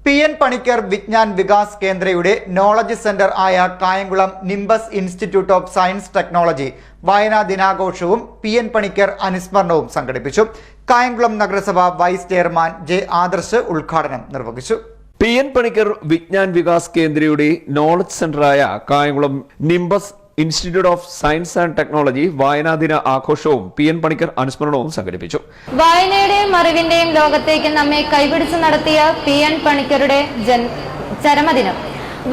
PN Panicker Vigyan Vikas കേന്ദ്രയുടെ knowledge centre ആയ Kayamkulam Nimbus institute of science technology വായനാ ദിനാഘോഷവും PN പണിക്കർ അനുസ്മരണവും സംഘടിപ്പിച്ചു. കായംകുളം നഗരസഭ വൈസ് ചെയർമാൻ J. ആദർശ് ഉദ്ഘാടനം നിർവഹിച്ചു. PN പണിക്കർ വിജ്ഞാൻ വികാസ് കേന്ദ്രയുടെ നോളജ് സെന്ററായ Kayamkulam Nimbus institute of science and technology വായനാദിന ആഘോഷവും PN പണിക്കർ അനുസ്മരണവും സംഘടിപ്പിച്ചു. വായനയുടെയും അറിവിന്റെയും ലോകത്തേക്ക് നമ്മെ കൈപിടിച്ച് നടത്തിയ PN പണിക്കരുടെ ചരമദിനം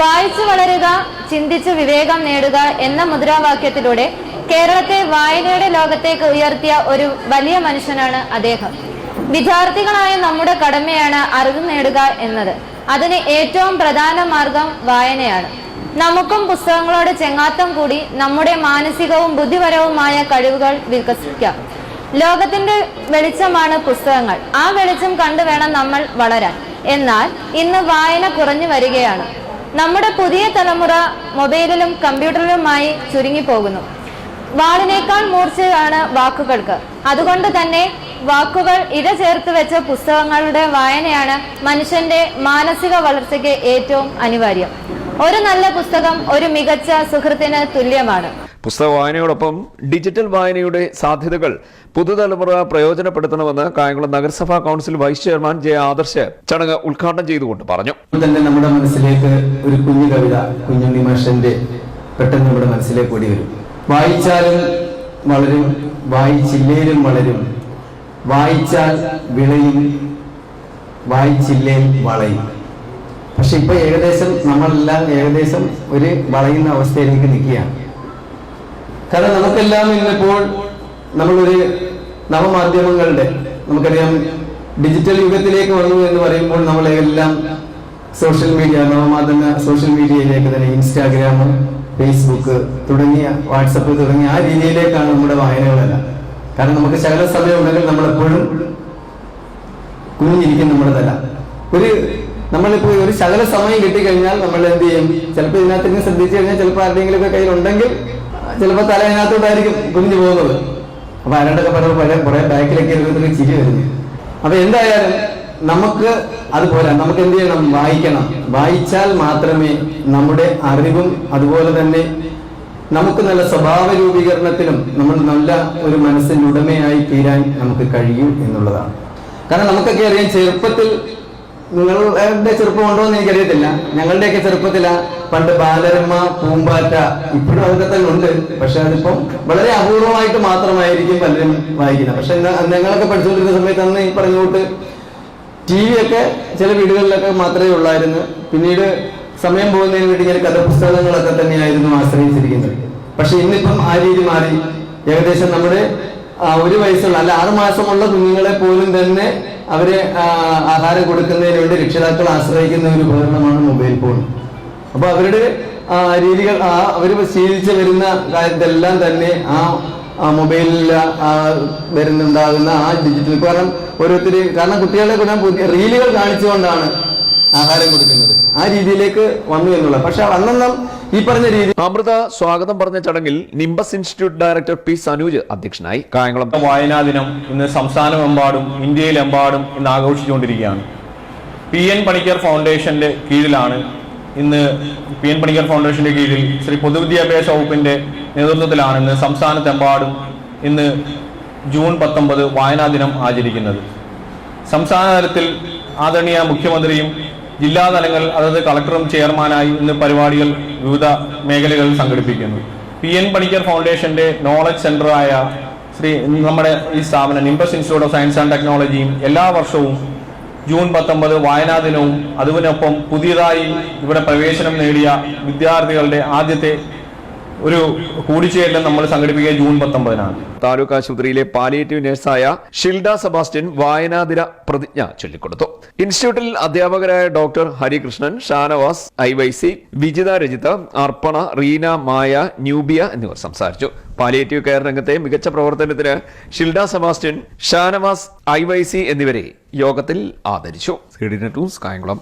വായിച്ചു വളരുക, ചിന്തിച്ച് വിവേകം നേടുക എന്ന മുദ്രാവാക്യത്തിലൂടെ കേരളത്തെ വായനയുടെ ലോകത്തേക്ക് ഉയർത്തിയ ഒരു വലിയ മനുഷ്യനാണ് അദ്ദേഹം. വിദ്യാർത്ഥികളായ നമ്മുടെ കടമയാണ് അറിവ് നേടുക എന്നത്. അതിന് ഏറ്റവും പ്രധാന മാർഗം വായനയാണ്. നമുക്കും പുസ്തകങ്ങളോട് ചെങ്ങാത്തം കൂടി നമ്മുടെ മാനസികവും ബുദ്ധിപരവുമായ കഴിവുകൾ വികസിപ്പിക്കാം. ലോകത്തിന്റെ വെളിച്ചമാണ് പുസ്തകങ്ങൾ. ആ വെളിച്ചം കണ്ടു വേണം നമ്മൾ വളരാൻ. എന്നാൽ ഇന്ന് വായന കുറഞ്ഞു വരികയാണ്. നമ്മുടെ പുതിയ തലമുറ മൊബൈലിലും കമ്പ്യൂട്ടറിലുമായി ചുരുങ്ങിപ്പോകുന്നു. വാളിനേക്കാൾ മൂർച്ചയാണ് വാക്കുകൾക്ക്. അതുകൊണ്ട് തന്നെ വാക്കുകൾ ഇഴചേർത്ത് വെച്ച പുസ്തകങ്ങളുടെ വായനയാണ് മനുഷ്യന്റെ മാനസിക വളർച്ചയ്ക്ക് ഏറ്റവും അനിവാര്യം. ഒരു നല്ല പുസ്തകം ഒരു മികച്ച സുഹൃത്തിന് തുല്യമാണ്. പുസ്തക വായനയോടൊപ്പം ഡിജിറ്റൽ വായനയുടെ സാധ്യതകൾ പുതുതലമുറ പ്രയോജനപ്പെടുത്തണമെന്ന് കായംകുളം നഗരസഭാ council vice chairman J. Adarsh ചടങ്ങ് ഉദ്ഘാടനം ചെയ്തുകൊണ്ട് പറഞ്ഞു. തന്നെ നമ്മുടെ മനസ്സിലേക്ക് ഒരു കുഞ്ഞു കവിത, കുഞ്ഞുണ്ണി മാഷന്റെ പെട്ടെന്ന് നമ്മുടെ മനസ്സിലേക്ക് ഓടി വരും. വായിച്ചാലും വളരും, വായിച്ചില്ലേലും വളരും, വായിച്ചാൽ വിളയും, വായിച്ചില്ലേൽ വളയും. പക്ഷെ ഇപ്പൊ ഏകദേശം നമ്മളെല്ലാം ഏകദേശം ഒരു വളയുന്ന അവസ്ഥയിലേക്ക് നിൽക്കുകയാണ്. കാരണം നമുക്കെല്ലാം ഇന്നിപ്പോൾ നമ്മളൊരു നവമാധ്യമങ്ങളുടെ, നമുക്കറിയാം ഡിജിറ്റൽ യുഗത്തിലേക്ക് വന്നു എന്ന് പറയുമ്പോൾ നമ്മളെല്ലാം സോഷ്യൽ മീഡിയ, നവമാധ്യമ സോഷ്യൽ മീഡിയയിലേക്ക് തന്നെ ഇൻസ്റ്റാഗ്രാം, ഫേസ്ബുക്ക് തുടങ്ങിയ വാട്സപ്പ് തുടങ്ങിയ ആ രീതിയിലേക്കാണ് നമ്മുടെ വായനകളെല്ലാം. കാരണം നമുക്ക് ശകല സമയം ഉണ്ടെങ്കിൽ നമ്മളെപ്പോഴും കുഞ്ഞിരിക്കും നമ്മുടെ തല. നമ്മളിപ്പോ ഒരു ശകല സമയം കിട്ടിക്കഴിഞ്ഞാൽ നമ്മൾ എന്ത് ചെയ്യും? ചിലപ്പോൾ ഇതിനകത്ത് ശ്രദ്ധിച്ചു കഴിഞ്ഞാൽ ചിലപ്പോൾ ആരുടെയെങ്കിലും ഒക്കെ കയ്യിൽ ഉണ്ടെങ്കിൽ ചിലപ്പോൾ തല അതിനകത്തോട്ടായിരിക്കും കുഞ്ഞു പോകുന്നത്. അപ്പൊ ആരോടൊക്കെ പറയുമ്പോൾ കുറെ ബാക്കിലൊക്കെ ഇരുന്നതിന് ചിരി വരുന്നു. അപ്പൊ എന്തായാലും നമുക്ക് അതുപോലെ നമുക്ക് എന്ത് ചെയ്യണം? വായിക്കണം. വായിച്ചാൽ മാത്രമേ നമ്മുടെ അറിവും അതുപോലെ തന്നെ നമുക്ക് നല്ല സ്വഭാവ രൂപീകരണത്തിനും നമ്മൾ നല്ല ഒരു മനസ്സിന് ഉടമയായി തീരാൻ നമുക്ക് കഴിയും എന്നുള്ളതാണ്. കാരണം നമുക്കൊക്കെ അറിയാം, ചെറുപ്പത്തിൽ, നിങ്ങളുടെ ചെറുപ്പം ഉണ്ടോ എന്ന് എനിക്കറിയത്തില്ല, ഞങ്ങളുടെയൊക്കെ ചെറുപ്പത്തില പണ്ട് ബാലരമ, പൂമ്പാറ്റ, ഇപ്പോഴും അതൊക്കെ തന്നെ ഉണ്ട്. പക്ഷെ അതിപ്പം വളരെ അപൂർവമായിട്ട് മാത്രമായിരിക്കും പലരും വായിക്കുന്നത്. പക്ഷെ ഞങ്ങളൊക്കെ പഠിച്ചുകൊണ്ടിരുന്ന സമയത്ത് അന്ന് ഈ പറഞ്ഞുകൊണ്ട് TV ഒക്കെ ചില വീടുകളിലൊക്കെ മാത്രമേ ഉള്ളായിരുന്നു. പിന്നീട് സമയം പോകുന്നതിന് വേണ്ടി ഞാൻ കഥാപുസ്തകങ്ങളൊക്കെ തന്നെയായിരുന്നു ആശ്രയിച്ചിരിക്കുന്നത്. പക്ഷെ ഇന്നിപ്പം ആ രീതി മാറി. ഏകദേശം നമ്മുടെ 1 വയസ്സുള്ള അല്ല 6 മാസമുള്ള കുഞ്ഞുങ്ങളെ പോലും തന്നെ അവരെ ആഹാരം കൊടുക്കുന്നതിന് വേണ്ടി രക്ഷിതാക്കൾ ആശ്രയിക്കുന്ന ഒരു ഉപകരണമാണ് മൊബൈൽ ഫോൺ. അപ്പൊ അവരുടെ രീതികൾ, അവർ ശീലിച്ച് വരുന്ന കാര്യത്തെല്ലാം തന്നെ ആ മൊബൈലിൽ വരുന്നുണ്ടാകുന്ന ആ ഡിജിറ്റൽ, കാരണം കുട്ടികളെ കൂടെ പുതിയ റീലുകൾ കാണിച്ചുകൊണ്ടാണ് ആഹാരം കൊടുക്കുന്നത്. ആ രീതിയിലേക്ക് വന്നു എന്നുള്ളത്. പക്ഷെ അന്നും ഈ പറഞ്ഞ രീതി. അമൃത സ്വാഗതം പറഞ്ഞ ചടങ്ങിൽ nimbus institute director P. Sanooj അധ്യക്ഷനായി. കായംകുളം വായനാ ദിനം ഇന്ന് സംസ്ഥാനമെമ്പാടും ഇന്ത്യയിലെമ്പാടും ഇന്ന് ആഘോഷിച്ചുകൊണ്ടിരിക്കുകയാണ്. PN പണിക്കർ ഫൗണ്ടേഷന്റെ കീഴിലാണ് ഇന്ന് PN പണിക്കർ ഫൗണ്ടേഷന്റെ കീഴിൽ ശ്രീ പൊതുവിദ്യാഭ്യാസ വകുപ്പിന്റെ നേതൃത്വത്തിലാണ് ഇന്ന് സംസ്ഥാനത്തെമ്പാടും ഇന്ന് ജൂൺ 19 വായനാ ദിനം ആചരിക്കുന്നത്. സംസ്ഥാന തലത്തിൽ ആദരണീയ മുഖ്യമന്ത്രിയും ജില്ലാ തലങ്ങൾ അതത് കളക്ടറും ചെയർമാനായി ഇന്ന് പരിപാടികൾ വിവിധ മേഖലകളിൽ സംഘടിപ്പിക്കുന്നു. PN പണിക്കർ ഫൗണ്ടേഷന്റെ നോളജ് സെന്ററായ നമ്മുടെ ഈ സ്ഥാപനം nimbus institute of science and ടെക്നോളജിയും എല്ലാ വർഷവും ജൂൺ 19 വായനാ ദിനവും അതിനൊപ്പം പുതിയതായി ഇവിടെ പ്രവേശനം നേടിയ വിദ്യാർത്ഥികളുടെ ആദ്യത്തെ ഒരു കൂടിച്ചേരലും നമ്മൾ സംഘടിപ്പിക്കുക ജൂൺ 19-നാണ്. താലൂക്ക് ആശുപത്രിയിലെ പാലിയേറ്റീവ് നഴ്സായ ഷിൽഡ സെബാസ്റ്റ്യൻ വായനാദിന പ്രതിജ്ഞ ചൊല്ലിക്കൊടുത്തു. ഇൻസ്റ്റിറ്റ്യൂട്ടിൽ അധ്യാപകരായ ഡോക്ടർ ഹരികൃഷ്ണൻ, ഷാനവാസ്, IYC, വിജിത, രജിത, അർപ്പണ, റീന, മായ, ന്യൂബിയ എന്നിവർ സംസാരിച്ചു. പാലിയേറ്റീവ് കെയർ രംഗത്തെ മികച്ച പ്രവർത്തനത്തിന് ഷിൽഡ സെബാസ്റ്റ്യൻ, ഷാനവാസ്, IYC എന്നിവരെ യോഗത്തിൽ ആദരിച്ചു. CDNet news, Kayamkulam.